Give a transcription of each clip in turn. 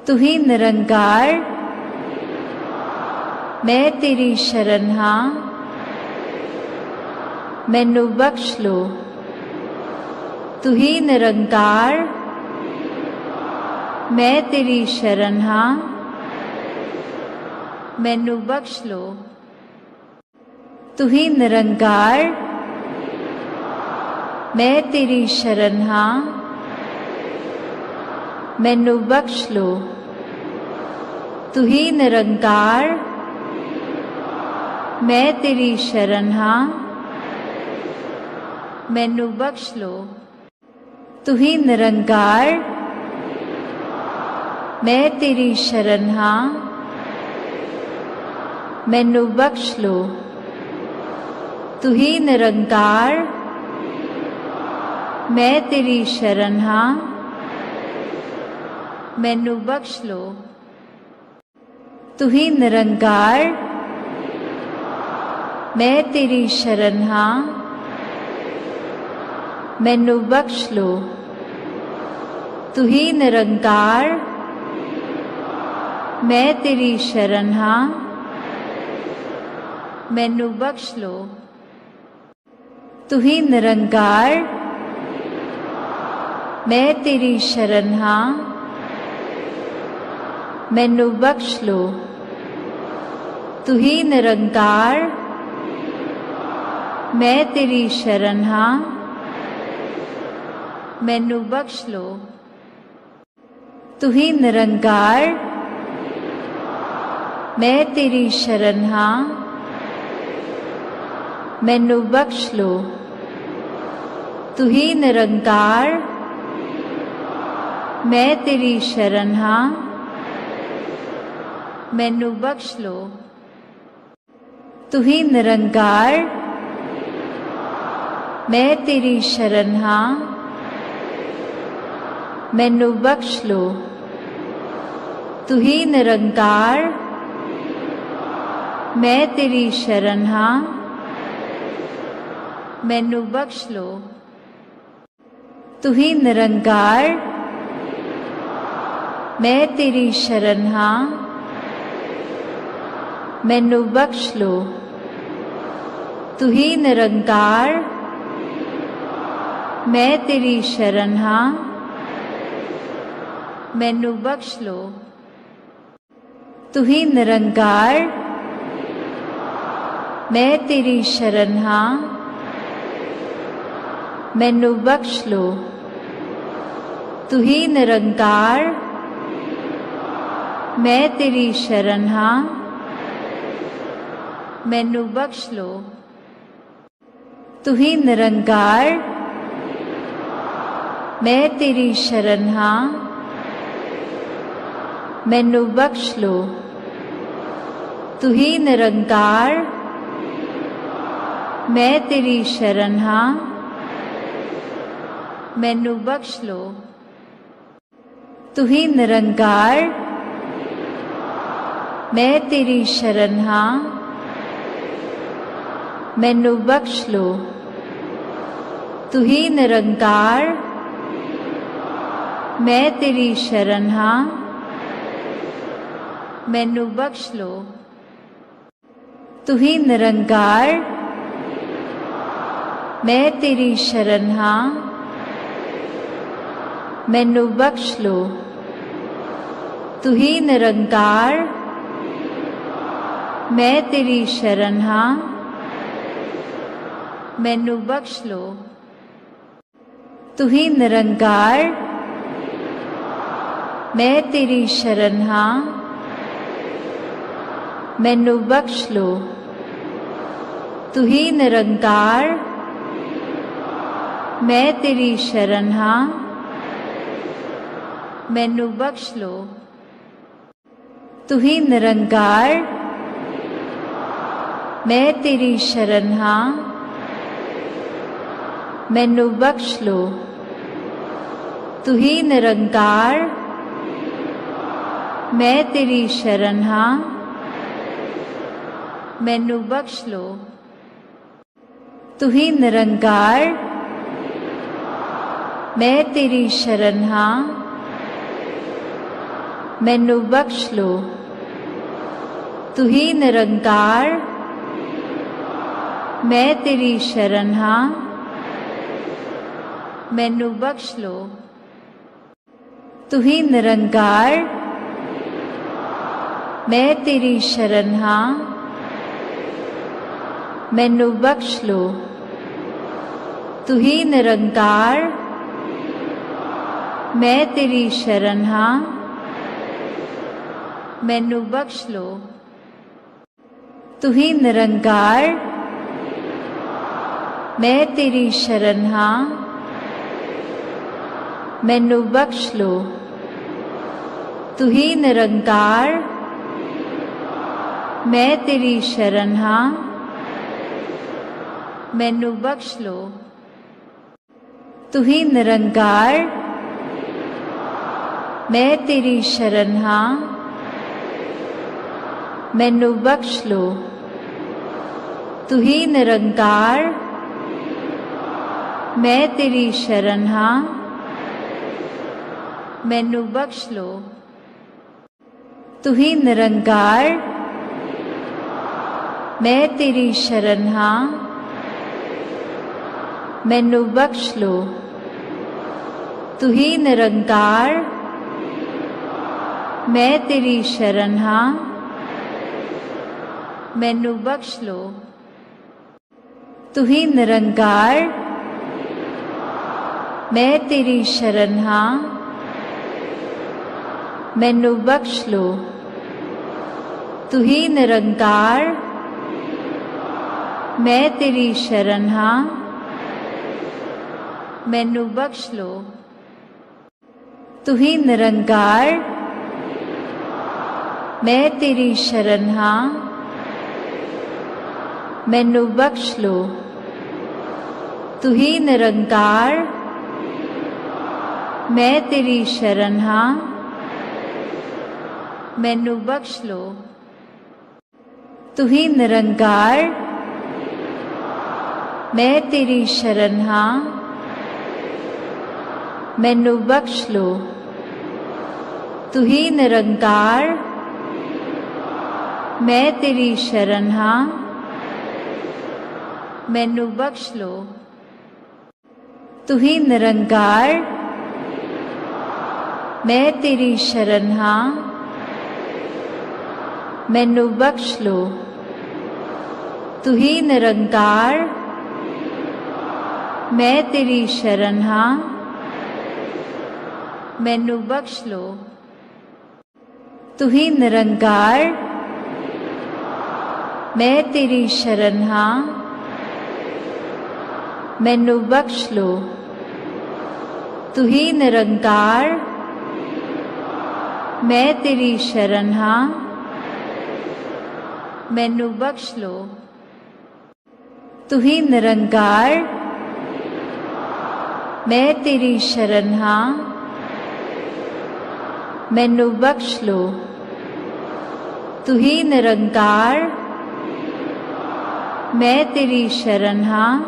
तू ही निरंकार, मैं तेरी शरण हाँ, मैनू बख्श लो। तू ही निरंकार, मैं तेरी शरण हाँ, मैनू बख्श लो। तू ही निरंकार, मैं तेरी शरण हाँ, मैनू बख्श लो। तू ही निरंकार, मैं तेरी शरण हाँ, मैनू बख्श लो। तू ही निरंकार, मैं तेरी शरण हाँ, मैनू बख्श लो। तू ही निरंकार, मैं तेरी शरण हाँ, मैनू बख्श लो। तू ही निरंकार, मैं तेरी शरण हाँ, मैनू बख्श लो। तू ही निरंकार, मैं तेरी शरण हाँ, मैनू बख्श लो। तू ही निरंकार, मैं तेरी शरण हाँ, मैनू बख्श लो। तू ही निरंकार, मैं तेरी शरण हाँ, मैनू बख्श लो। तू ही निरंकार, मैं तेरी शरण हाँ, मैनू बख्श लो। तू ही निरंकार, मैं तेरी शरण हाँ, मैनू बख्श लो। तू ही निरंकार, मैं तेरी शरण हाँ, मैनू बख्श लो। तू ही निरंकार, मैं तेरी शरण हाँ, मैनू बख्श लो। तू ही निरंकार, मैं तेरी शरण हाँ, मैनू बख्श लो। तू ही निरंकार, मैं तेरी शरण हाँ, मैनू बख्श लो। तू ही निरंकार, मैं तेरी शरण हाँ, मैनू बख्श लो। तू ही निरंकार, मैं तेरी शरण हाँ, मैनू बख्श लो। तू ही निरंकार, मैं तेरी शरण हाँ, मैनू बख्श लो। तू ही निरंकार, मैं तेरी शरण हाँ, मैनू बख्श लो। तू ही निरंकार, मैं तेरी शरण हाँ, मैनू बख्श लो। तू ही निरंकार, मैं तेरी शरण हाँ, मैनू बख्श लो। तू ही निरंकार, मैं तेरी शरण हाँ, मैनू बख्श लो। तू ही निरंकार, मैं तेरी शरण हाँ, मैनू बख्श लो। तू ही निरंकार, मैं तेरी शरण हाँ, मैनू बख्श लो। तू ही निरंकार, मैं तेरी शरण हाँ, मैनू बख्श लो। तू ही निरंकार, मैं तेरी शरण हाँ, मैनू बख्श लो। तू ही निरंकार, मैं तेरी शरण हाँ, मैनू बख्श लो। तू ही निरंकार, मैं तेरी शरण हाँ, मैनू बख्श लो। तू ही निरंकार, मैं तेरी शरण हाँ, मैनू बख्श लो। तू ही निरंकार, मैं तेरी शरण हाँ, मैनू बख्श लो। तू ही निरंकार, मैं तेरी शरण हाँ, मैनू बख्श लो। तू ही निरंकार, मैं तेरी शरण हाँ, मैनू बख्श लो। तू ही निरंकार, मैं तेरी शरण हाँ, मैनू बख्श लो। तू ही निरंकार, मैं तेरी शरण हाँ, मैनू बख्श लो। तू ही निरंकार, मैं तेरी शरण हाँ, मैनू बख्श लो। तू ही निरंकार, मैं तेरी शरण हाँ, मैनू बख्श लो। तू ही निरंकार, मैं तेरी शरण हाँ, मैनू बख्श लो। तू ही निरंकार, मैं तेरी शरण हाँ, मैनू बख्श लो। तू ही निरंकार, मैं तेरी शरण हाँ, मैनू बख्श लो। तू ही निरंकार, मैं तेरी शरण हाँ, मैनू बख्श लो। तू ही निरंकार, मैं तेरी शरण हाँ, मैनू बख्श लो। तू ही निरंकार, मैं तेरी शरण हाँ, मैनू बख्श लो। तू ही निरंकार, मैं तेरी शरण हाँ, मैनू बख्श लो। तू ही निरंकार, मैं तेरी शरण हाँ, मैनू बख्श लो। तू ही निरंकार, मैं तेरी शरण हाँ, मैनू बख्श लो। तू ही निरंकार, मैं तेरी शरण हाँ, मैनू बख्श लो। तू ही निरंकार, मैं तेरी शरण हाँ, मैनू बख्श लो। तू ही निरंकार, मैं तेरी शरण हाँ, मैनू बख्श लो। तू ही निरंकार, मैं तेरी शरण हाँ,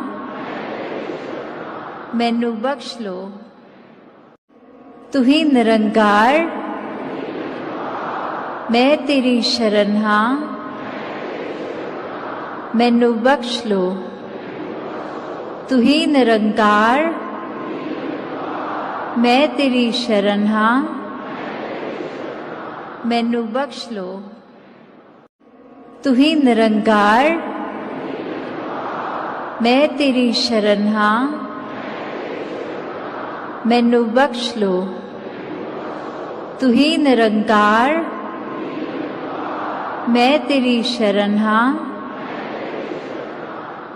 मैनू बख्श लो। तू ही निरंकार, मैं तेरी शरण हाँ, मैनू बख्श लो। तू ही निरंकार, मैं तेरी शरण हाँ, मैनू बख्श लो। तू ही निरंकार, मैं तेरी शरण हाँ, मैनू बख्श लो। तू ही निरंकार, मैं तेरी शरण हाँ,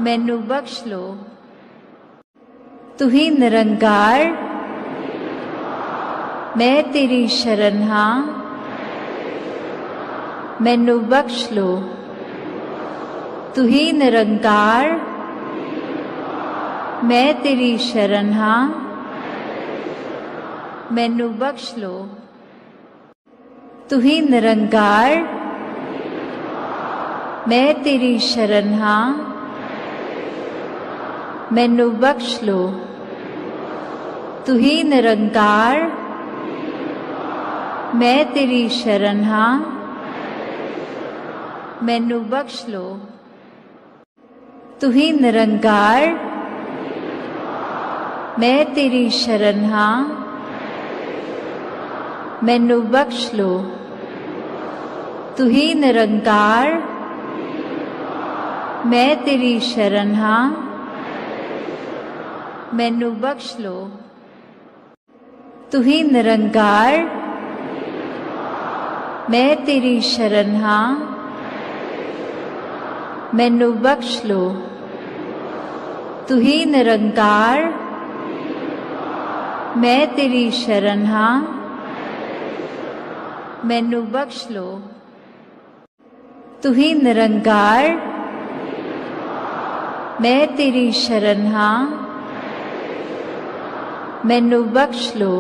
मैनू बख्श लो। तू ही निरंकार, मैं तेरी शरण हाँ, मैनू बख्श लो। तू ही निरंकार, मैं तेरी शरण हाँ, मैनू बख्श लो। तू ही निरंकार, मैं तेरी शरण हाँ, मैनू बख्श लो। तू ही निरंकार, मैं तेरी शरण हाँ, मैनू बख्श लो। तू ही निरंकार, मैं तेरी शरण हाँ, मैनू बख्श लो। तू ही निरंकार, मैं तेरी शरण हाँ, मैनू बख्श लो। तू ही निरंकार, मैं तेरी शरण हाँ, मैनू बख्श लो। तू ही निरंकार, मैं तेरी शरण हाँ, मैनू बख्श लो। तू ही निरंकार, मैं तेरी शरण हाँ, मैनू बख्श लो।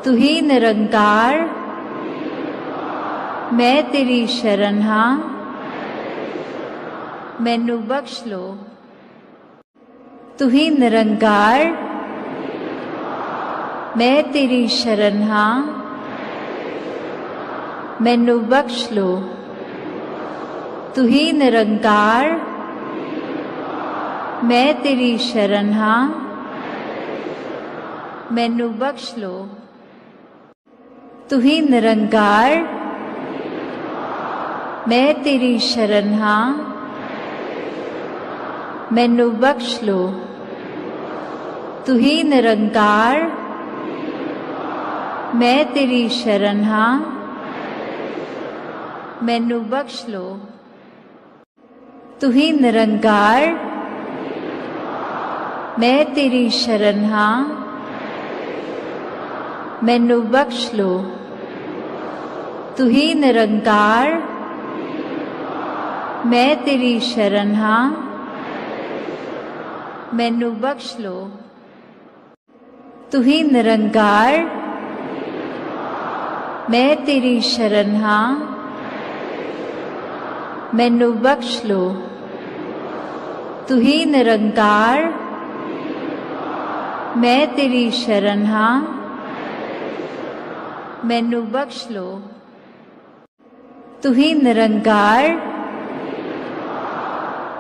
तू ही निरंकार, मैं तेरी शरण हाँ, मैनू बख्श लो। तू ही निरंकार, मैं तेरी शरण हाँ, मैनू बख्श लो। तू ही निरंकार, मैं तेरी शरण हाँ, मैनू बख्श लो। तू ही निरंकार, मैं तेरी शरण हाँ, मैनू बख्श लो। तू ही निरंकार, मैं तेरी शरण हाँ, मैनू बख्श लो। तू ही निरंकार, मैं तेरी शरण हाँ, मैनू बख्श लो। तू ही निरंकार, मैं तेरी शरण हाँ, मैनू बख्श लो। तू ही निरंकार, मैं तेरी शरण हाँ, मैनू बख्श लो। तू ही निरंकार, मैं तेरी शरण हाँ, मैनू बख्श लो। तू ही निरंकार,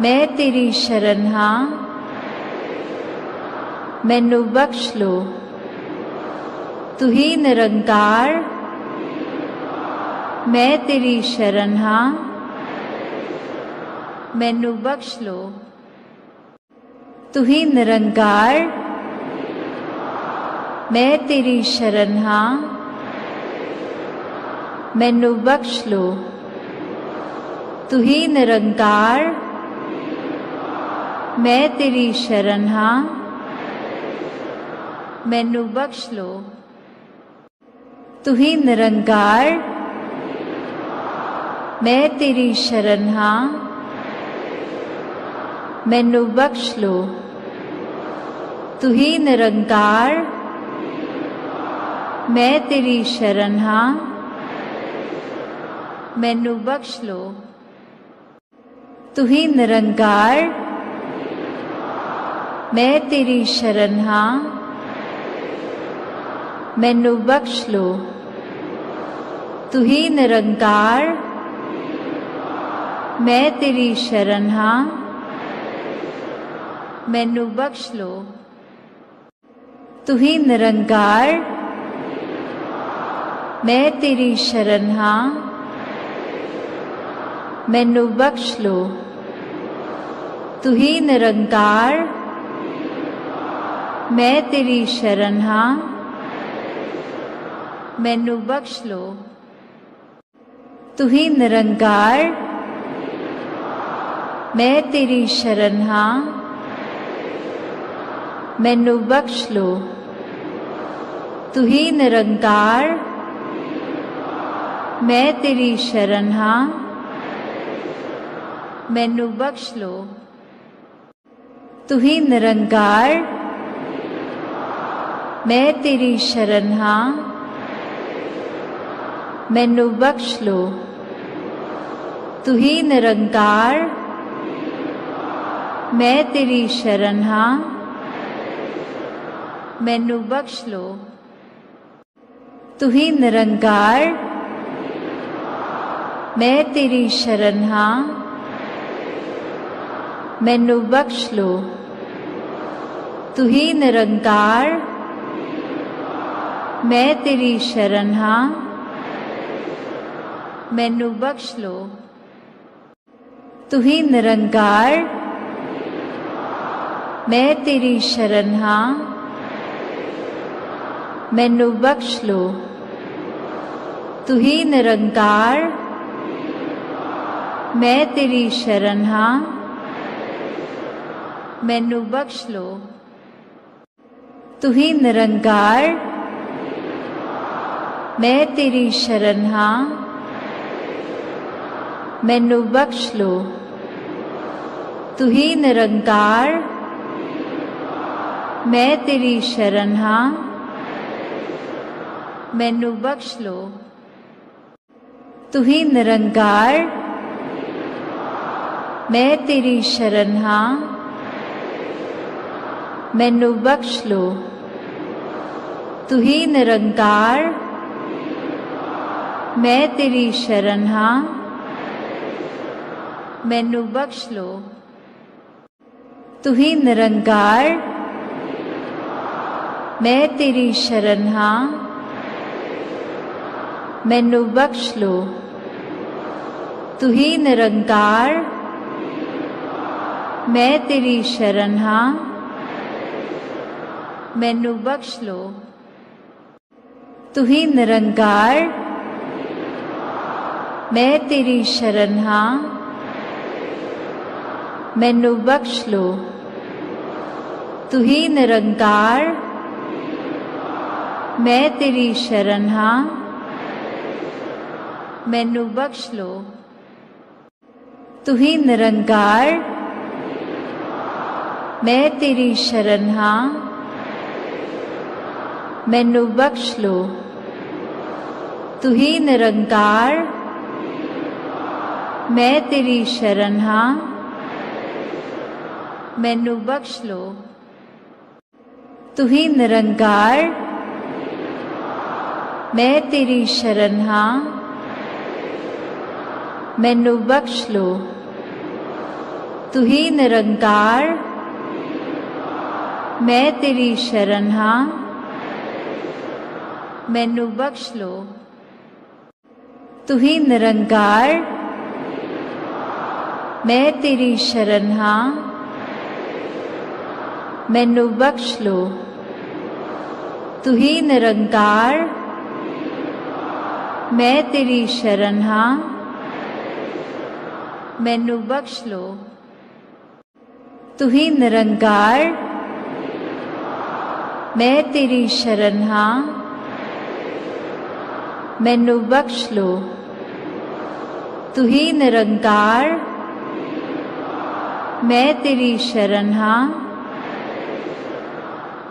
मैं तेरी शरण हाँ, मैनू बख्श लो। तू ही निरंकार, मैं तेरी शरण हाँ, मैनू बख्श लो। तू ही निरंकार, मैं तेरी शरण हाँ, मैनू बख्श लो। तू ही निरंकार, मैं तेरी शरण हाँ, मैनू बख्श लो। तू ही निरंकार, मैं तेरी शरण हाँ, मैनू बख्श लो। तू ही निरंकार, मैं तेरी शरण हाँ, मैनू बख्श लो। तू ही निरंकार, मैं तेरी शरण हाँ, मैनू बख्श लो। तू ही निरंकार, मैं तेरी शरण हाँ, मैनू बख्श लो। तू ही निरंकार, मैं तेरी शरण हाँ, मैनू बख्श लो। तू ही निरंकार, मैं तेरी शरण हाँ, मैनू बख्श लो। तू ही निरंकार, मैं तेरी शरण हाँ, मैनू बख्श लो। तू ही निरंकार, मैं तेरी शरण हाँ, मैनू बख्श लो। तू ही निरंकार, मैं तेरी शरण हाँ, मैनू बख्श लो। तू ही निरंकार, मैं तेरी शरण हाँ, मैनू बख्श लो। तू ही निरंकार, मैं तेरी शरण हाँ, मैनू बख्श लो। तू ही निरंकार, मैं तेरी शरण हाँ, मैनू बख्श लो। तू ही निरंकार, मैं तेरी शरण हाँ, मैनू बख्श लो। तू ही निरंकार, मैं तेरी शरण हाँ, मैनू बख्श लो। तू ही निरंकार, मैं तेरी शरण हाँ, मैनू बख्श लो। तू ही निरंकार, मैं तेरी शरण हाँ, मैनू बख्श लो। तू ही निरंकार, मैं तेरी शरण हाँ, मैनू बख्श लो। तू ही निरंकार, मैं तेरी शरण हाँ, मैनू बख्श लो। तू ही निरंकार, मैं तेरी शरण हाँ, मैनू बख्श लो। तू ही निरंकार, मैं तेरी शरण हाँ, मैनू बख्श लो। तू ही निरंकार, मैं तेरी शरण हाँ, मैनू बख्श लो। तू ही निरंकार, मैं तेरी शरण हाँ, मैनू बख्श लो। तू ही निरंकार, मैं तेरी शरण हाँ, मैनू बख्श लो। तू ही निरंकार, मैं तेरी शरण हाँ, मैनू बख्श लो। तू ही निरंकार, मैं तेरी शरण हाँ, मैनू बख्श लो। तू ही निरंकार, मैं तेरी शरण हाँ, मैनू बख्श लो। तू ही निरंकार, मैं तेरी शरण हाँ, मैनू बख्श लो। तू ही निरंकार, मैं तेरी शरण हाँ, मैनू बख्श लो। तू ही निरंकार, मैं तेरी शरण हाँ, मैनू बख्श लो। तू ही निरंकार, मैं तेरी शरण हाँ,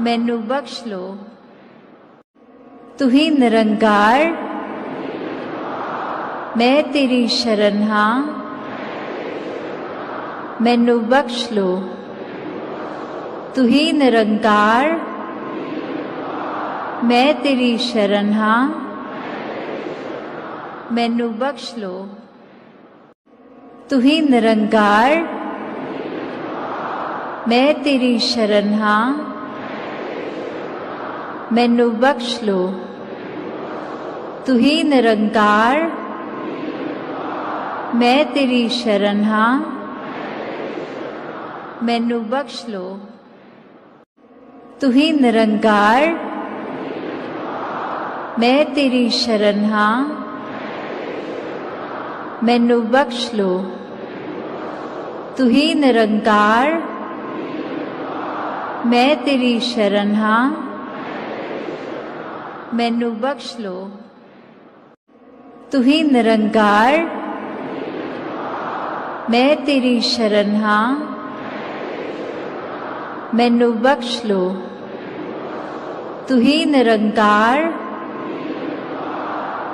मैनू बख्श लो। तू ही निरंकार, मैं तेरी शरण हाँ, मैनू बख्श लो। तू ही निरंकार, मैं तेरी शरण हाँ, मैनू बख्श लो। तू ही निरंकार, मैं तेरी शरण हाँ, मैनू बख्श लो। तू ही निरंकार, मैं तेरी शरण हाँ, मैनू बख्श लो। तू ही निरंकार, मैं तेरी शरण हाँ, मैनू बख्श लो। तू ही निरंकार, मैं तेरी शरण हाँ, मैनू बख्श लो। तू ही निरंकार, मैं तेरी शरण हाँ, मैनू बख्श लो। तू ही निरंकार,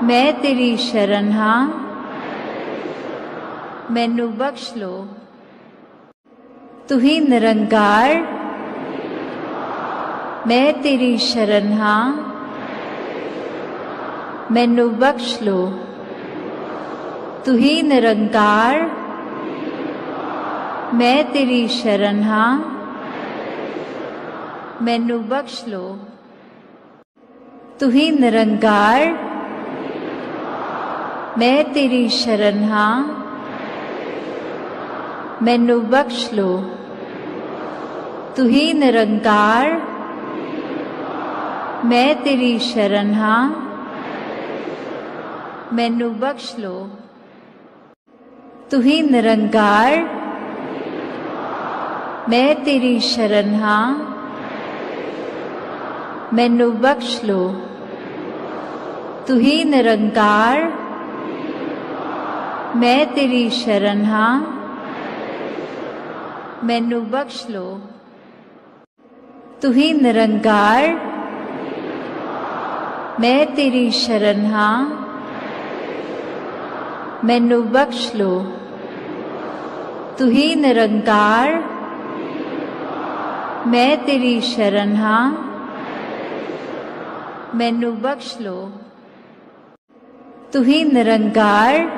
मैं तेरी शरण हाँ, मैनू बख्श लो। तू ही निरंकार, मैं तेरी शरण हाँ, मैनू बख्श लो। तू ही निरंकार, मैं तेरी शरण हाँ, मैनू बख्श लो। तू ही निरंकार, मैं तेरी शरण हाँ, मैनू बख्श लो। तू ही निरंकार, मैं तेरी शरण हाँ, मैनू बख्श लो। तू ही निरंकार, मैं तेरी शरण हाँ, मैनू बख्श लो। तू ही निरंकार, मैं तेरी शरण हाँ, मैनू बख्श लो। तू ही निरंकार, मैं तेरी शरण हाँ, मैनू बख्श लो। तू ही निरंकार, मैं तेरी शरण हाँ, मैनू बख्श लो। तू ही निरंकार,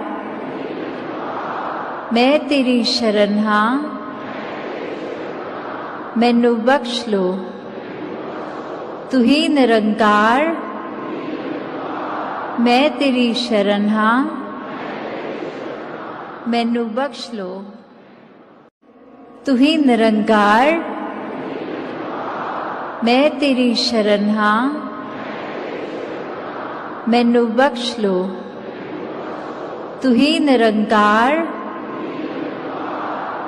मैं तेरी शरण हाँ, मैनू बख्श लो। तू ही निरंकार, मैं तेरी शरण हाँ, मैनू बख्श लो। तू ही निरंकार, मैं तेरी शरण हाँ, मैनू बख्श लो। तू ही निरंकार,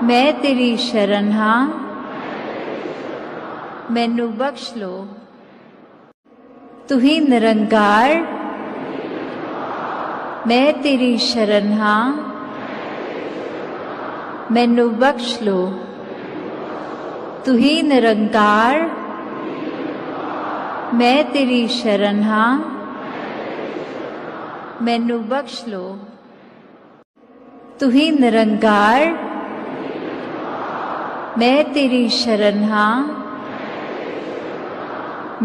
मैं तेरी शरण हाँ, मैनू बख्श लो। तू ही निरंकार, मैं तेरी शरण हाँ, मैनू बख्श लो। तू ही निरंकार, मैं तेरी शरण हाँ, मैनू बख्श लो। तू ही निरंकार, मैं तेरी शरण हाँ,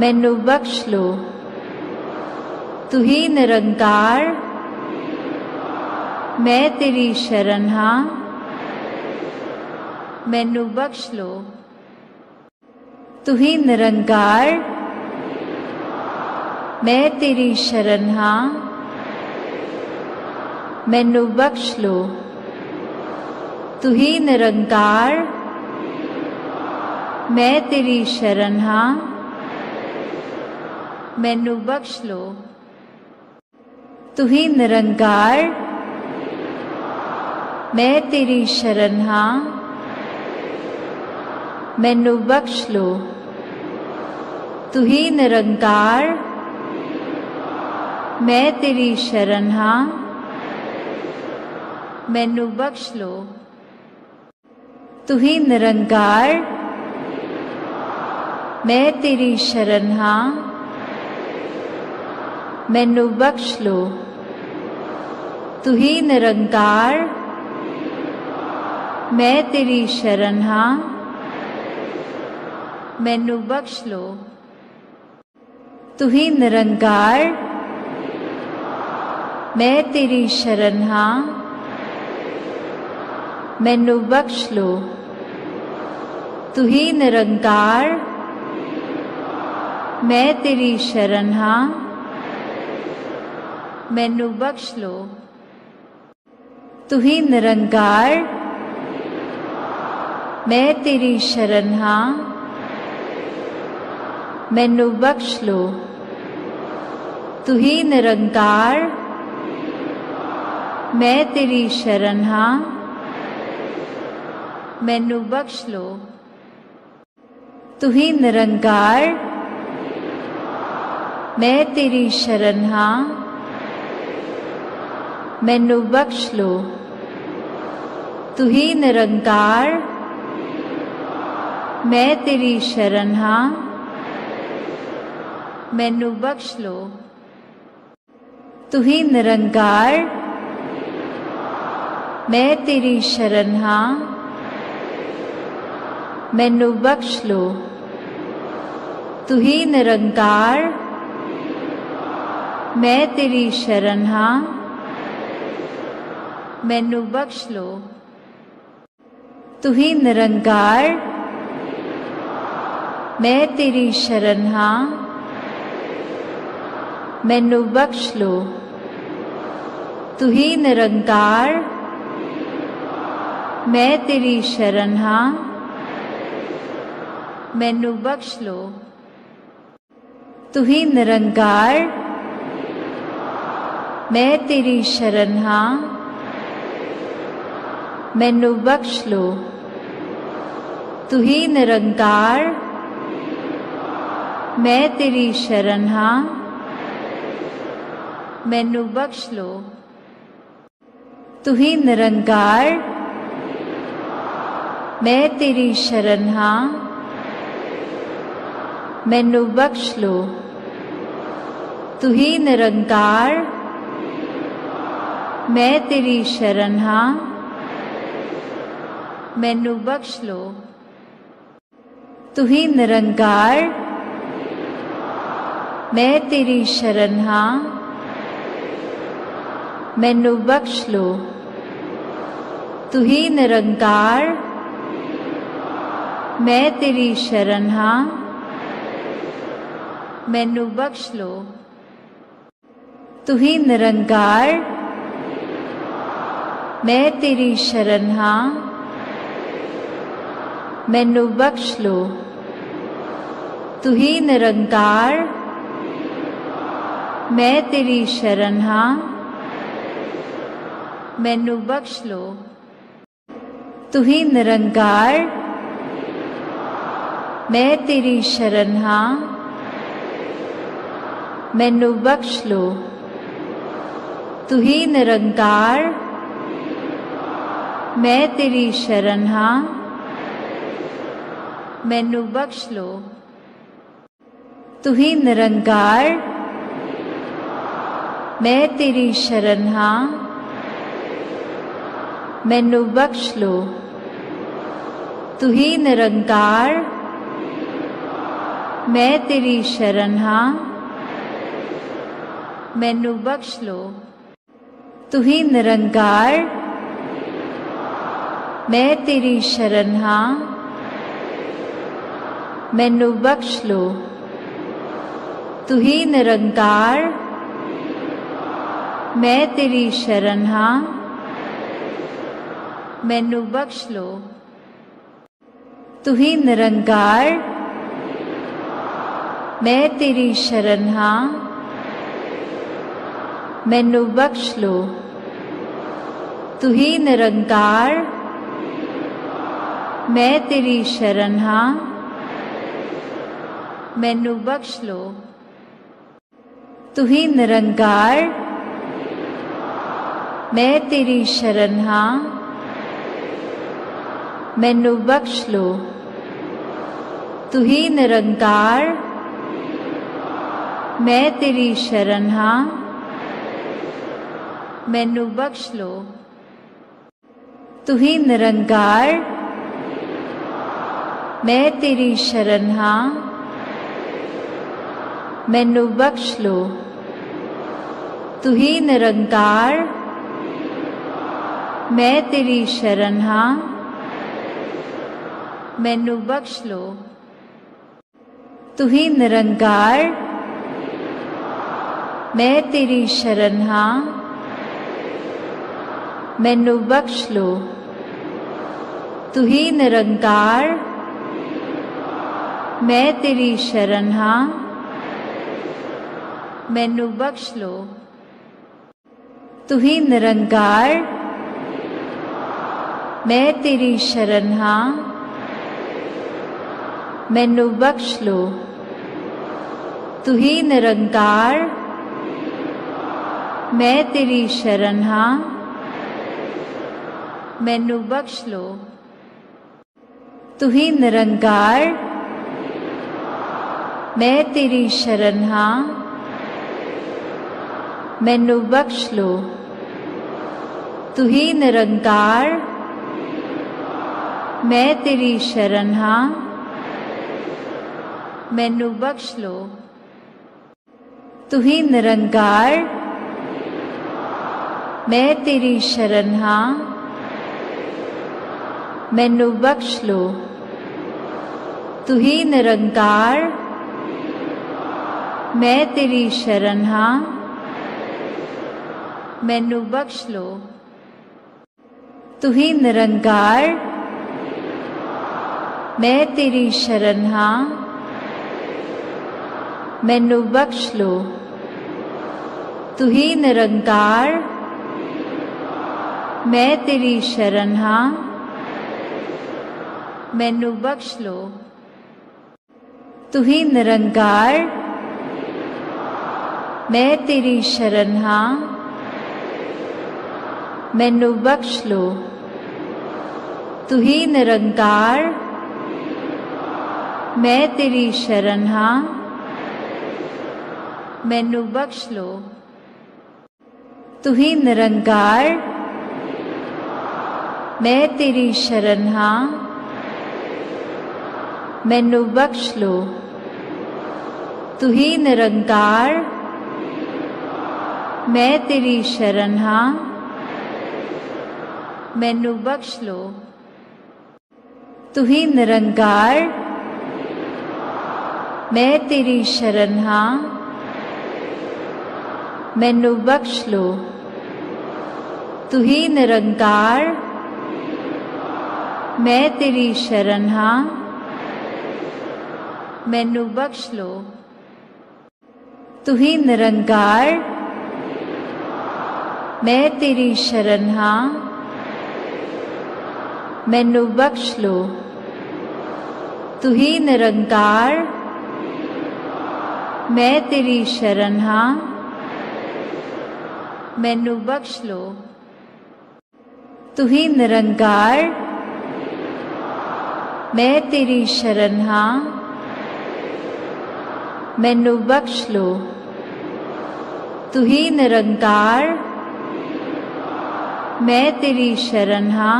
मैनू बख्श लो। तू ही निरंकार, मैं तेरी शरण हाँ, मैनू बख्श लो। तू ही निरंकार, मैं तेरी शरण हाँ, मैनू बख्श लो। तू ही निरंकार, मैं तेरी शरण हाँ, मैनू बख्श लो। तू ही निरंकार, मैं तेरी शरण हाँ, मैनू बख्श लो। तू ही निरंकार, मैं तेरी शरण हाँ, मैनू बख्श लो। तू ही निरंकार, मैं तेरी शरण हाँ, मैनू बख्श लो। तू ही निरंकार, मैं तेरी शरण हाँ, मैनू बख्श लो। तू ही निरंकार, मैं तेरी शरण हाँ, मैनू बख्श लो। तू ही निरंकार, मैं तेरी शरण हाँ, मैनू बख्श लो। तू ही निरंकार, मैं तेरी शरण हाँ, मैनू बख्श लो। तू ही निरंकार, मैं तेरी शरण हाँ, मैनू बख्श लो। तू ही निरंकार, मैं तेरी शरण हाँ, मैनू बख्श लो। तू ही निरंकार, मैं तेरी शरण हाँ, मैनू बख्श लो। तू ही निरंकार, मैं तेरी शरण हाँ, मैनू बख्श लो। तू ही निरंकार, मैं तेरी शरण हाँ, मैनू बख्श लो। तू ही निरंकार, मैं तेरी शरण हाँ, मैनू बख्श लो। तू ही निरंकार, मैं तेरी शरण हाँ, मैनू बख्श लो। तू ही निरंकार, मैं तेरी शरण हाँ, मैनू बख्श लो। तू ही निरंकार, मैं तेरी शरण हाँ, मैनू बख्श लो। तू ही निरंकार, मैं तेरी शरण हाँ, मैनू बख्श लो। तू ही निरंकार, मैं तेरी शरण हाँ, मैनू बख्श लो। तू ही निरंकार, मैं तेरी शरण हाँ, मैनू बख्श लो। तू ही निरंकार, मैं तेरी शरण हाँ, मैनू बख्श लो। तू ही निरंकार, मैं तेरी शरण हाँ, मैनू बख्श लो। तू ही निरंकार, मैं तेरी शरण हाँ, मैनू बख्श लो। तू ही निरंकार, मैं तेरी शरण हाँ, मैनू बख्श लो। तू ही निरंकार, मैं तेरी शरण हाँ, मैनू बख्श लो। तू ही निरंकार, मैं तेरी शरण हाँ, मैनू बख्श लो। तू ही निरंकार, मैं तेरी शरण हाँ, मैनू बख्श लो। तू ही निरंकार, मैं तेरी शरण हाँ, मैनू बख्श लो। तू ही निरंकार, मैं तेरी शरण हाँ, मैनू बख्श लो। तू ही निरंकार, मैं तेरी शरण हाँ, मैनू बख्श लो। तू ही निरंकार, मैं तेरी शरण हाँ, मैनू बख्श लो। तू ही निरंकार, मैं तेरी शरण हाँ, मैनू बख्श लो। तू ही निरंकार, मैं तेरी शरण हाँ, मैनू बख्श लो। तू ही निरंकार, मैं तेरी शरण हाँ, मैनू बख्श लो। तू ही निरंकार, मैं तेरी शरण हाँ, मैनू बख्श लो। तू ही निरंकार, मैं तेरी शरण हाँ, मैनू बख्श लो। तू ही निरंकार, मैं तेरी शरण हाँ, मैनू बख्श लो। तू ही निरंकार, मैं तेरी शरण हाँ, मैनू बख्श लो। तू ही निरंकार, मैं तेरी शरण हाँ, मैनू बख्श लो। तू ही निरंकार, मैं तेरी शरण हाँ, मैनू बख्श लो। तू ही निरंकार, मैं तेरी शरण हाँ, मैनू बख्श लो। तू ही निरंकार, मैं तेरी शरण हाँ, मैनू बख्श लो। तू ही निरंकार, मैं तेरी शरण हाँ, मैनू बख्श लो। तू ही निरंकार, मैं तेरी शरण हाँ, मैनू बख्श लो। तू ही निरंकार, मैं तेरी शरण हाँ, मैनू बख्श लो। तू ही निरंकार, मैं तेरी शरण हाँ, मैनू बख्श लो। तू ही निरंकार, मैं तेरी शरण हाँ, मैनू बख्श लो। तू ही निरंकार, मैं तेरी शरण हाँ, मैनू बख्श लो। तू ही निरंकार, मैं तेरी शरण हाँ, मैनू बख्श लो। तू ही निरंकार, मैं तेरी शरण हाँ, मैनू बख्श लो। तू ही निरंकार, मैं तेरी शरण हाँ, मैनू बख्श लो। तू ही निरंकार, मैं तेरी शरण हाँ, मैनू बख्श लो। तू ही निरंकार, मैं तेरी शरण हाँ, मैनू बख्श लो। तू ही निरंकार, मैं तेरी शरण हाँ, मैनू बख्श लो। तू ही निरंकार, मैं तेरी शरण हाँ,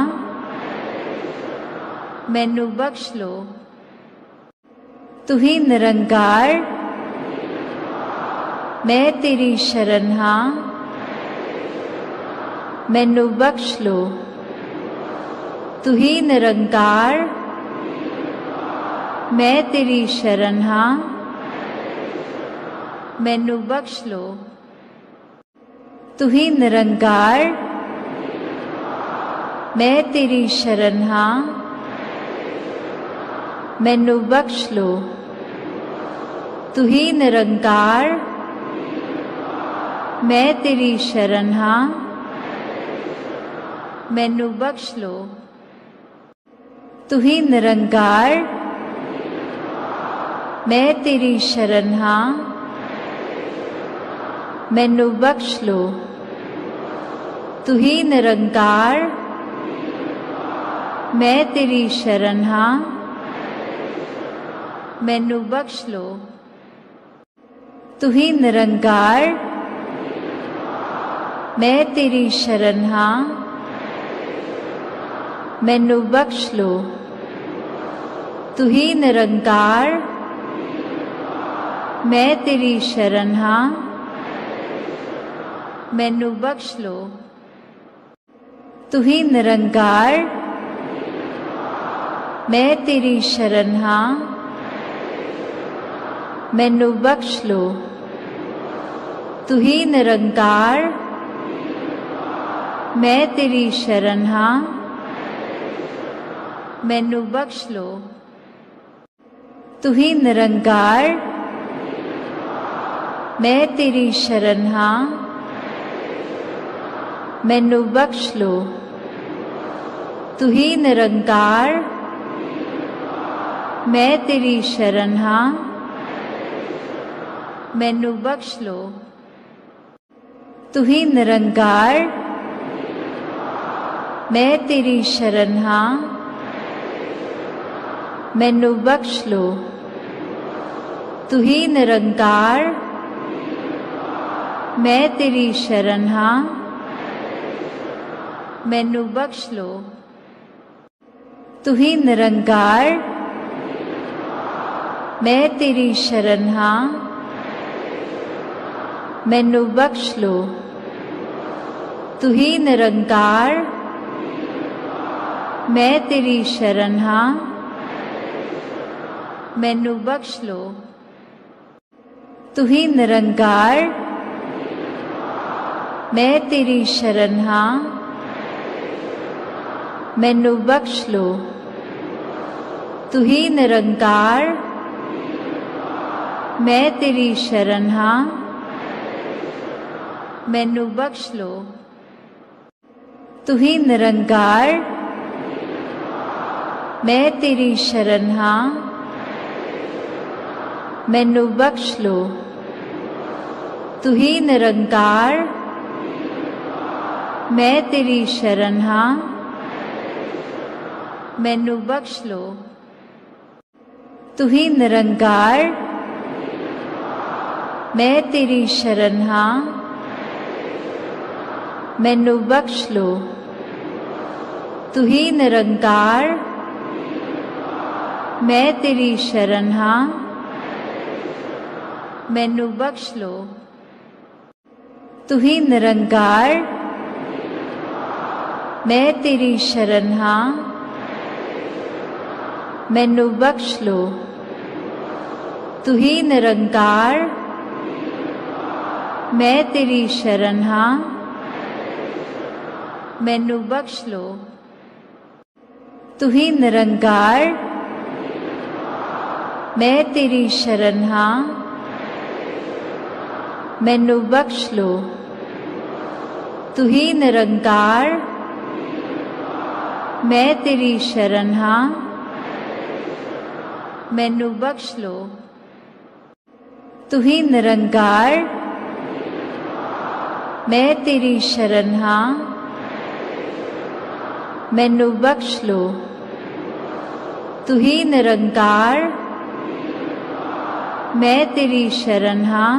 मैनू बख्श लो। तू ही निरंकार, मैं तेरी शरण हाँ, मैनू बख्श लो। तू ही निरंकार, मैं तेरी शरण हाँ, मैनू बख्श लो। तू ही निरंकार, मैं तेरी शरण हाँ, मैनू बख्श लो। तू ही निरंकार, मैं तेरी शरण हाँ, मैनू बख्श लो। तू ही निरंकार, मैं तेरी शरण हाँ, मैनू बख्श लो। तू ही निरंकार, मैं तेरी शरण हाँ, मैनू बख्श लो। तू ही निरंकार, मैं तेरी शरण हाँ, मैनू बख्श लो। तू ही निरंकार, मैं तेरी शरण हाँ, मैनू बख्श लो। तू ही निरंकार, मैं तेरी शरण हाँ, मैनू बख्श लो। तू ही निरंकार, मैं तेरी शरण हाँ, मैनू बख्श लो। तू ही निरंकार, मैं तेरी शरण हाँ, मैनू बख्श लो। तू ही निरंकार, मैं तेरी शरण हाँ, मैनू बख्श लो। तू ही निरंकार, मैं तेरी शरण हाँ, मैनू बख्श लो। तू ही निरंकार, मैं तेरी शरण हाँ, मैनू बख्श लो। तू ही निरंकार, मैं तेरी शरण हाँ, मैनू बख्श लो। तू ही निरंकार, मैं तेरी शरण हाँ, मैनू बख्श लो। तू ही निरंकार, मैं तेरी शरण हाँ, मैनू बख्श लो। तू ही निरंकार, मैं तेरी शरण हाँ, मैनू बख्श लो। तू ही निरंकार, मैं तेरी शरण हाँ, मैनू बख्श लो। तू ही निरंकार, मैं तेरी शरण हाँ, मैनू बख्श लो। तू ही निरंकार, मैं तेरी शरण हाँ, मैनू बख्श लो। तू ही निरंकार, मैं तेरी शरण हाँ, मैनू बख्श लो। तू ही निरंकार, मैं तेरी शरण हाँ, मैनू बख्श लो। तू ही निरंकार, मैं तेरी शरण हाँ, मैनू बख्श लो। तू ही निरंकार, मैं तेरी शरण हाँ, मैनू बख्श लो। तू ही निरंकार, मैं तेरी शरण हाँ, मैनू बख्श लो। तू ही निरंकार, मैं तेरी शरण हाँ, मैनू बख्श लो। तू ही निरंकार, मैं तेरी शरण हाँ,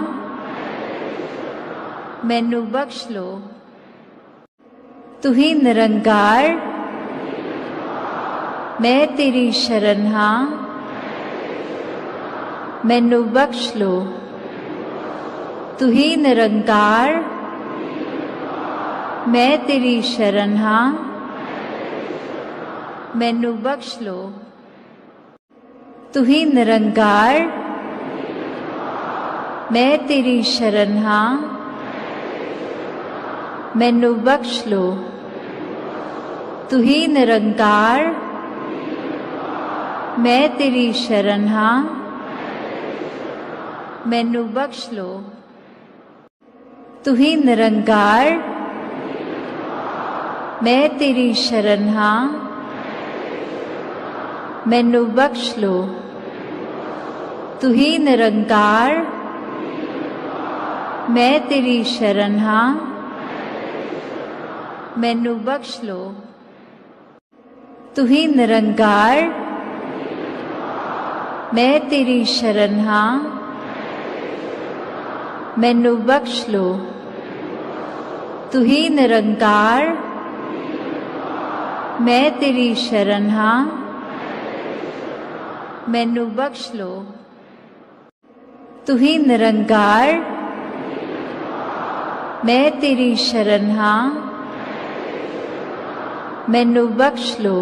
मैनू बख्श लो। तू ही निरंकार, मैं तेरी शरण हाँ, मैनू बख्श लो। तू ही निरंकार, मैं तेरी शरण हाँ, मैनू बख्श लो। तू ही निरंकार, मैं तेरी शरण हाँ, मैनू बख्श लो। तू ही निरंकार, मैं तेरी शरण हाँ, मैनू बख्श लो। तू ही निरंकार, मैं तेरी शरण हाँ, मैनू बख्श लो। तू ही निरंकार, मैं तेरी शरण हाँ, मैनू बख्श लो। तू ही निरंकार, मैं तेरी शरण हाँ, मैनू बख्श लो। तू ही निरंकार, मैं तेरी शरण हाँ, मैनू बख्श लो। तू ही निरंकार, मैं तेरी शरण हाँ, मैनू बख्श लो।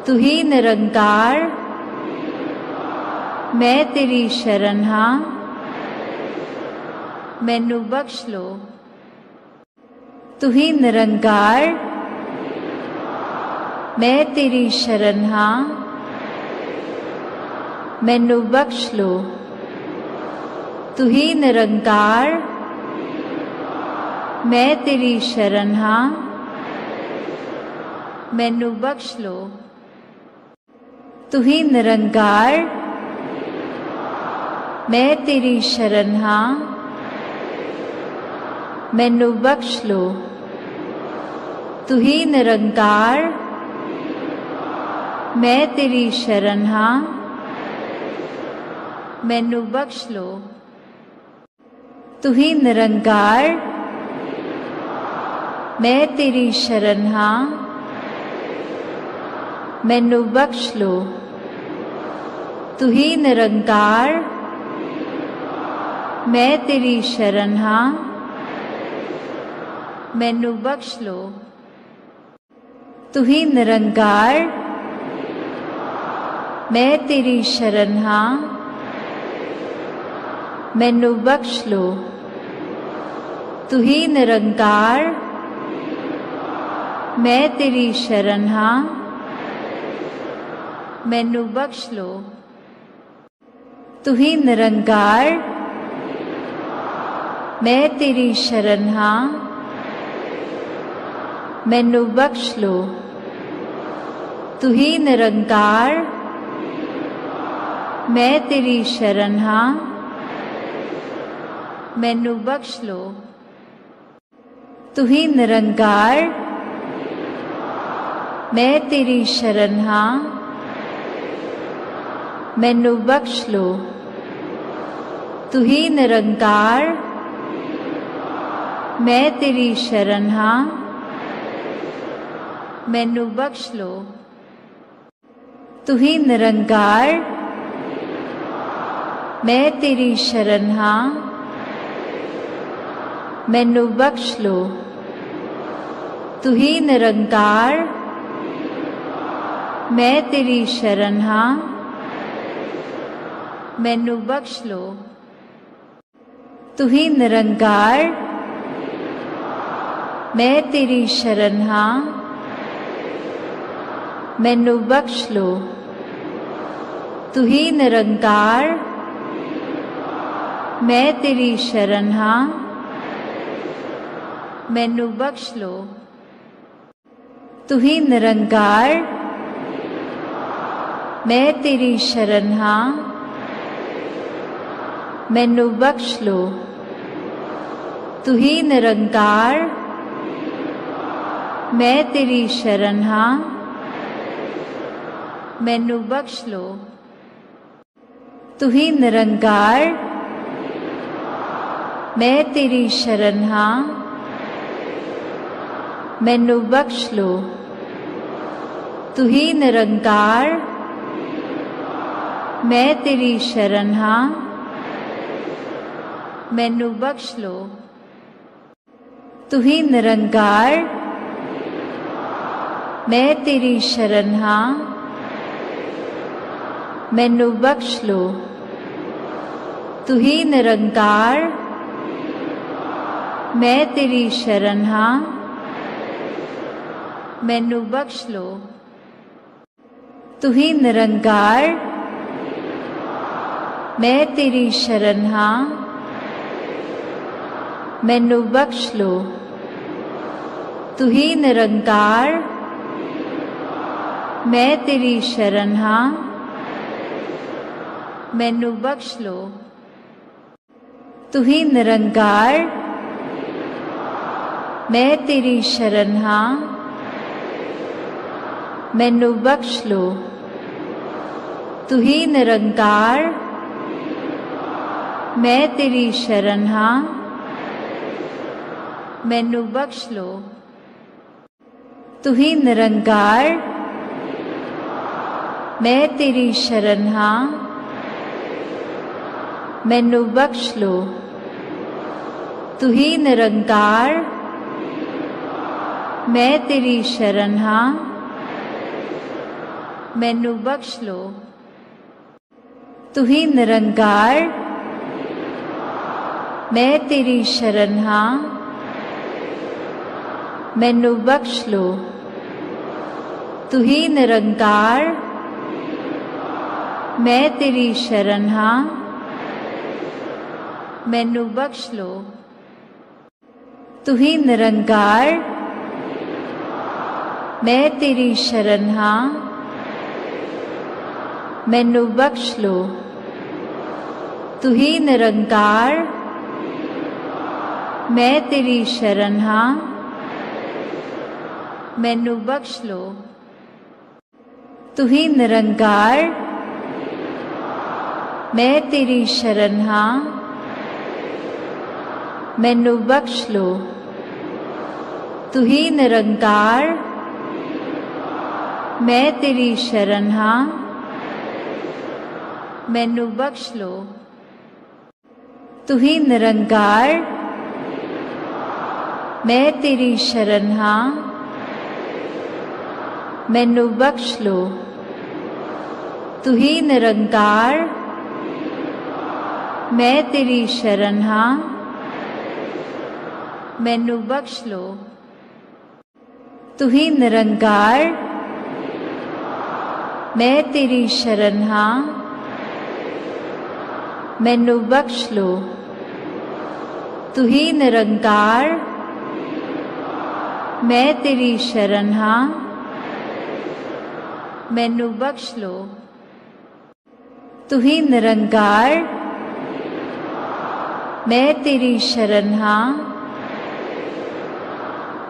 तू ही निरंकार, मैं तेरी शरण हाँ, मैनू बख्श लो। तू ही निरंकार, मैं तेरी शरण हाँ, मैनू बख्श लो। तू ही निरंकार, मैं तेरी शरण हाँ, मैनू बख्श लो। तू ही निरंकार, मैं तेरी शरण हाँ, मैनू बख्श लो। तू ही निरंकार, मैं तेरी शरण हाँ, मैनू बख्श लो। तू ही निरंकार, मैं तेरी शरण हाँ, मैनू बख्श लो। तू ही निरंकार, मैं तेरी शरण हाँ, मैनू बख्श लो। तू ही निरंकार, मैं तेरी शरण हाँ, मैनू बख्श लो। तू ही निरंकार, मैं तेरी शरण हाँ, मैनू बख्श लो। तू ही निरंकार, मैं तेरी शरण हाँ, मैनू बख्श लो। तू ही निरंकार, मैं तेरी शरण हाँ, मैनू बख्श लो। तू ही निरंकार, मैं तेरी शरण हाँ, मैनू बख्श लो। तू ही निरंकार, मैं तेरी शरण हाँ, मैनू बख्श लो। तू ही निरंकार, मैं तेरी शरण हाँ, मैनू बख्श लो। तू ही निरंकार, मैं तेरी शरण हाँ, मैनू बख्श लो। तू ही निरंकार, मैं तेरी शरण हाँ, मैनू बख्श लो। तू ही निरंकार, मैं तेरी शरण हाँ, मैनू बख्श लो। तू ही निरंकार, मैं तेरी शरण हाँ, मैनू बख्श लो। तू ही निरंकार, मैं तेरी शरण हाँ, मैनू बख्श लो। तू ही निरंकार, मैं तेरी शरण हाँ, मैनू बख्श लो। तू ही निरंकार, मैं तेरी शरण हाँ, मैनू बख्श लो। तू ही निरंकार, मैं तेरी शरण हाँ, मैनू बख्श लो। तू ही निरंकार, मैं तेरी शरण हाँ, मैनू बख्श लो। तू ही निरंकार, मैं तेरी शरण हाँ, मैनू बख्श लो। तू ही निरंकार, मैं तेरी शरण हाँ, मैनू बख्श लो। तू ही निरंकार, मैं तेरी शरण हाँ, मैनू बख्श लो। तू ही निरंकार, मैं तेरी शरण हाँ, मैनू बख्श लो। तू ही निरंकार, मैं तेरी शरण हाँ, मैनू बख्श लो। तू ही निरंकार, मैं तेरी शरण हाँ, मैनू बख्श लो। तू ही निरंकार, मैं तेरी शरण हाँ, मैनू बख्श लो। तू ही निरंकार, मैं तेरी शरण हाँ, मैनू बख्श लो। तू ही निरंकार, मैं तेरी शरण हाँ, मैनू बख्श लो। तू ही निरंकार, मैं तेरी शरण हाँ, मैनू बख्श लो। तू ही निरंकार, मैं तेरी शरण हाँ, मैनू बख्श लो। तू ही निरंकार, मैं तेरी शरण हाँ, मैनू बख्श लो। तू ही निरंकार, मैं तेरी शरण हाँ, मैनू बख्श लो। तू ही निरंकार, मैं तेरी शरण हाँ, मैनू बख्श लो। तू ही निरंकार, मैं तेरी शरण हाँ, मैनू बख्श लो। तू ही निरंकार, मैं तेरी शरण हाँ, मैनू बख्श लो। तू ही निरंकार, मैं तेरी शरण हाँ,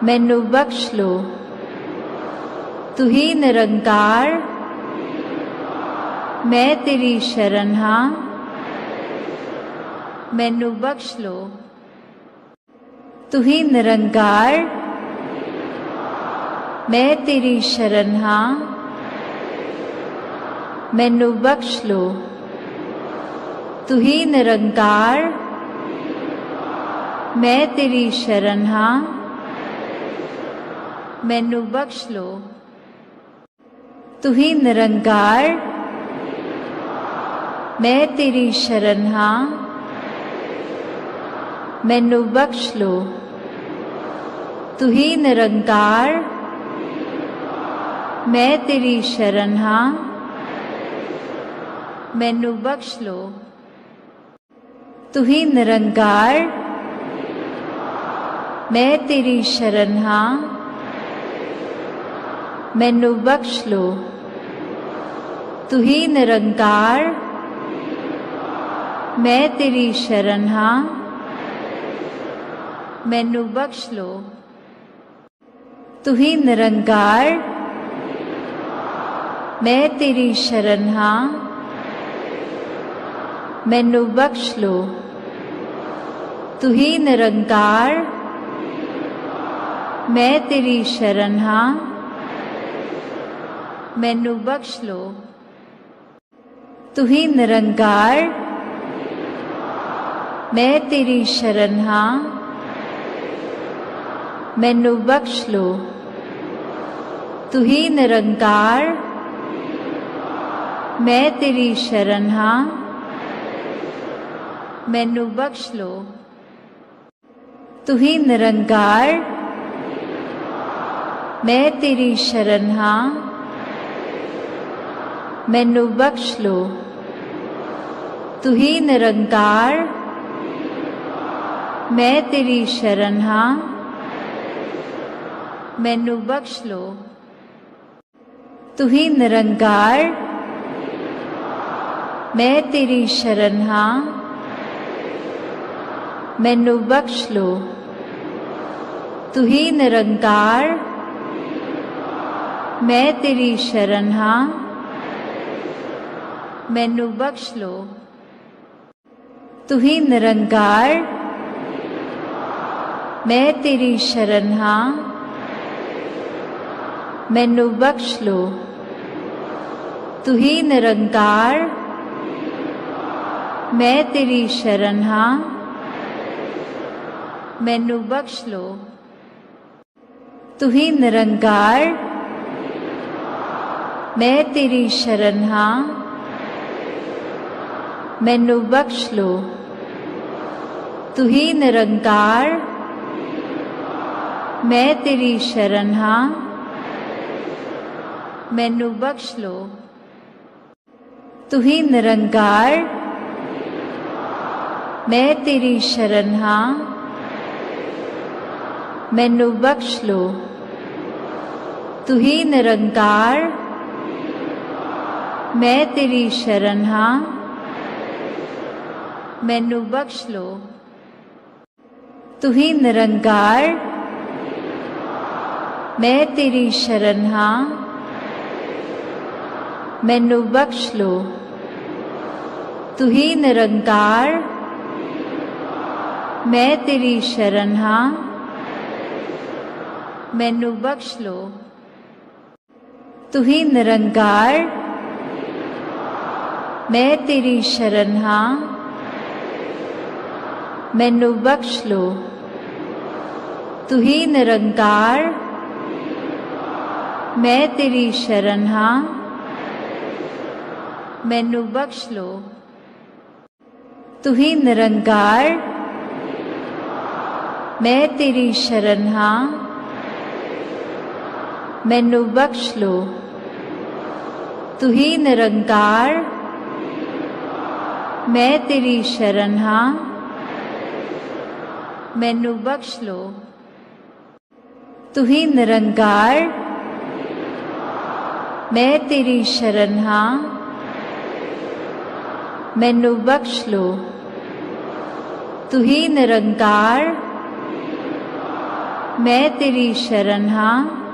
मैनू बख्श लो। तू ही निरंकार, मैं तेरी शरण हाँ, मैनू बख्श लो। तू ही निरंकार, मैं तेरी शरण हाँ, मैनू बख्श लो। तू ही निरंकार, मैं तेरी शरण हाँ, मैनू बख्श लो। तू ही निरंकार, मैं तेरी शरण हाँ, मैनू बख्श लो। तू ही निरंकार, मैं तेरी शरण हाँ, मैनू बख्श लो। तू ही निरंकार, मैं तेरी शरण हाँ, मैनू बख्श लो। तू ही निरंकार, मैं तेरी शरण हाँ, मैनू बख्श लो। तू ही निरंकार, मैं तेरी शरण हाँ, मैनू बख्श लो। तू ही निरंकार, मैं तेरी शरण हाँ, मैनू बख्श लो। तू ही निरंकार, मैं तेरी शरण हाँ, मैनू बख्श लो। तू ही निरंकार, मैं तेरी शरण हाँ, मैनू बख्श लो। तू ही निरंकार, मैं तेरी शरण हाँ, मैनू बख्श लो। तू ही निरंकार, मैं तेरी शरण हाँ, मैनू बख्श लो। तू ही निरंकार, मैं तेरी शरण हाँ, मैनू बख्श लो। तू ही निरंकार, मैं तेरी शरण हाँ, मैनू बख्श लो। तू ही निरंकार, मैं तेरी शरण हाँ, मैनू बख्श लो। तू ही निरंकार, मैं तेरी शरण हाँ, मैनू बख्श लो। तू ही निरंकार, मैं तेरी शरण हाँ, मैनू बख्श लो। तू ही निरंकार, मैं तेरी शरण हाँ, मैनू बख्श लो। तू ही निरंकार, मैं तेरी शरण हाँ, मैनू बख्श लो। तू ही निरंकार, मैं तेरी शरण हाँ, मैनू बख्श लो। तू ही निरंकार, मैं तेरी शरण हाँ, मैनू बख्श लो। तू ही निरंकार, मैं तेरी शरण हाँ, मैनू बख्श लो। तू ही निरंकार, मैं तेरी शरण हाँ, मैनू बख्श लो। तू ही निरंकार, मैं तेरी शरण हाँ, मैनू बख्श लो। तू ही निरंकार, मैं तेरी शरण हाँ, मैनू बख्श लो। तू ही निरंकार, मैं तेरी शरण हाँ, मैनू बख्श लो। तू ही निरंकार, मैं तेरी शरण हाँ, मैनू बख्श लो। तू ही निरंकार, मैं तेरी शरण हाँ,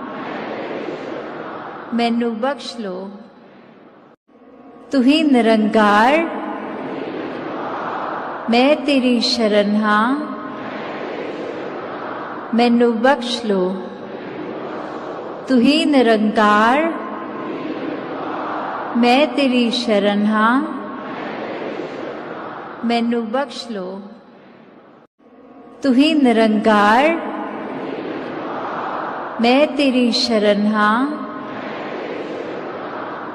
मैनू बख्श लो। तू ही निरंकार, मैं तेरी शरण हाँ, मैनू बख्श लो। तू ही निरंकार, मैं तेरी शरण हाँ, मैनू बख्श लो। तू ही निरंकार, मैं तेरी शरण हाँ,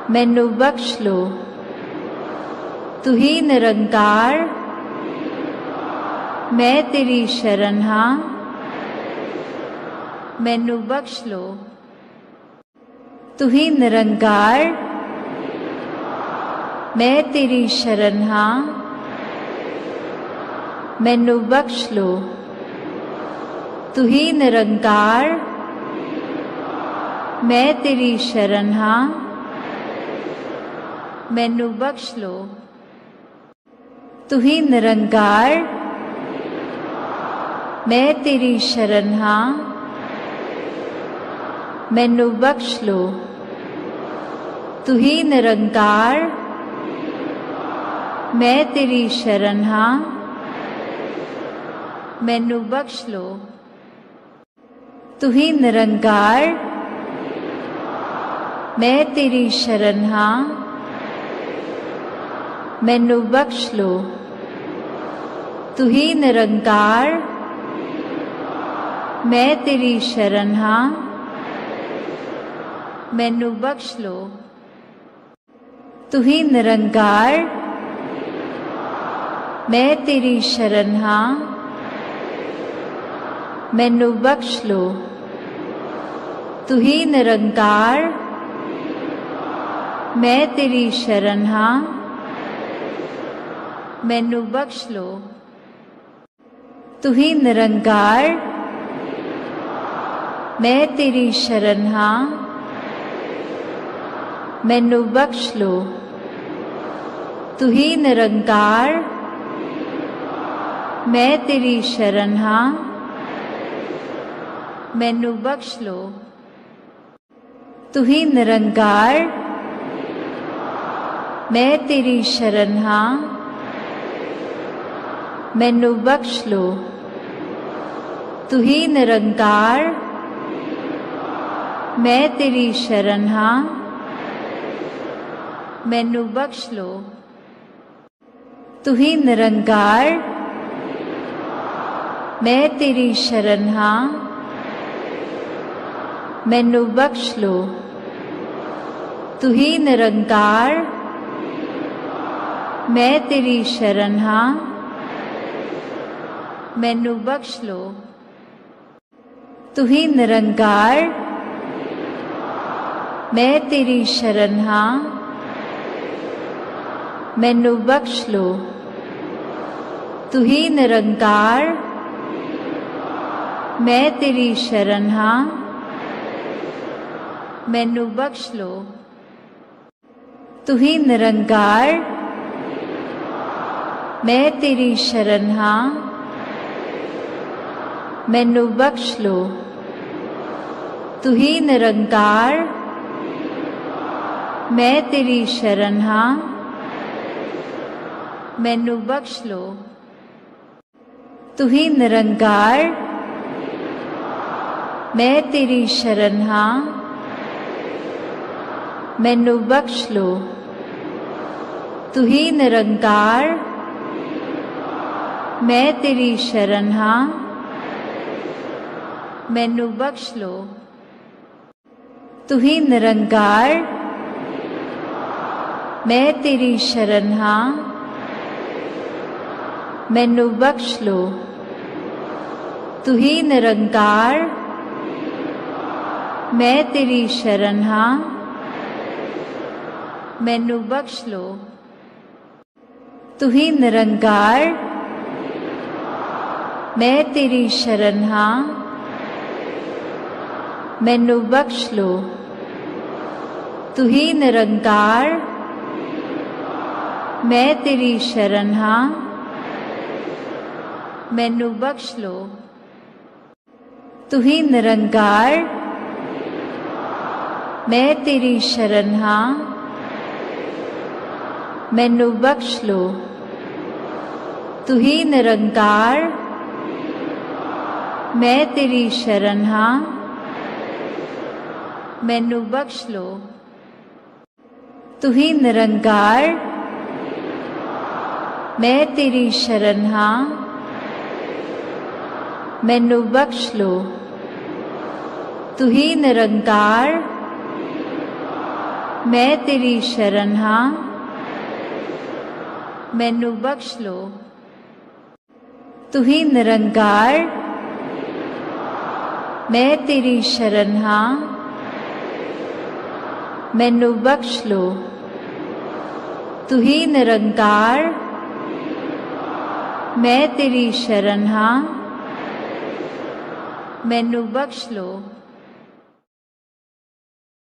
मैनू बख्श लो। तू ही निरंकार, मैं तेरी शरण हाँ, मैनू बख्श लो। तू ही निरंकार, मैं तेरी शरण हाँ, मैनू बख्श लो। तू ही निरंकार, मैं तेरी शरण हाँ, मैनू बख्श लो। तू ही निरंकार, मैं तेरी शरण हाँ, मैनू बख्श लो। तू ही निरंकार, मैं तेरी शरण हाँ, मैनू बख्श लो। तू ही निरंकार, मैं तेरी शरण हाँ, मैनू बख्श लो। तू ही निरंकार, मैं तेरी शरण हाँ, मैनू बख्श लो। तू ही निरंकार, मैं तेरी शरण हाँ, मैनू बख्श लो। तू ही निरंकार, मैं तेरी शरण हाँ, मैनू बख्श लो। तू ही निरंकार, मैं तेरी शरण हाँ, मैनू बख्श लो। तू ही निरंकार, मैं तेरी शरण हाँ, मैनू बख्श लो। तू ही निरंकार, मैं तेरी शरण हाँ, मैनू बख्श लो। तू ही निरंकार, मैं तेरी शरण हाँ, मैनू बख्श लो। तू ही निरंकार, मैं तेरी शरण हाँ, मैनू बख्श लो। तू ही निरंकार, मैं तेरी शरण हाँ, मैनू बख्श लो। तू ही निरंकार, मैं तेरी शरण हाँ, मैनू बख्श लो। तू ही निरंकार, मैं तेरी शरण हाँ, मैनू बख्श लो। तू ही निरंकार, मैं तेरी शरण हाँ, मैनू बख्श लो। तू ही निरंकार, मैं तेरी शरण हाँ, मैनू बख्श लो। तू ही निरंकार, मैं तेरी शरण हाँ, मैनू बख्श लो। तू ही निरंकार, मैं तेरी शरण हाँ मैनू बख्श लो। तू ही निरंकार मैं तेरी शरण हाँ मैनू बख्श लो। तू ही निरंकार मैं तेरी शरण हाँ मैनू बख्श लो। तू ही निरंकार मैं तेरी शरण हाँ मैनू बख्श लो। तू ही निरंकार मैं तेरी शरण हाँ मैनू बख्श लो। तू ही निरंकार मैं तेरी शरण हाँ मैनू बख्श लो। तू ही निरंकार मैं तेरी शरण हाँ मैनू बख्श लो। तू ही निरंकार मैं तेरी शरण हाँ मैनू बख्श लो। तू ही निरंकार मैं तेरी शरण हाँ मैनू बख्श लो। तू ही निरंकार मैं तेरी शरण हाँ मैनू बख्श लो। तू ही निरंकार मैं तेरी शरण हाँ मैनू बख्श लो।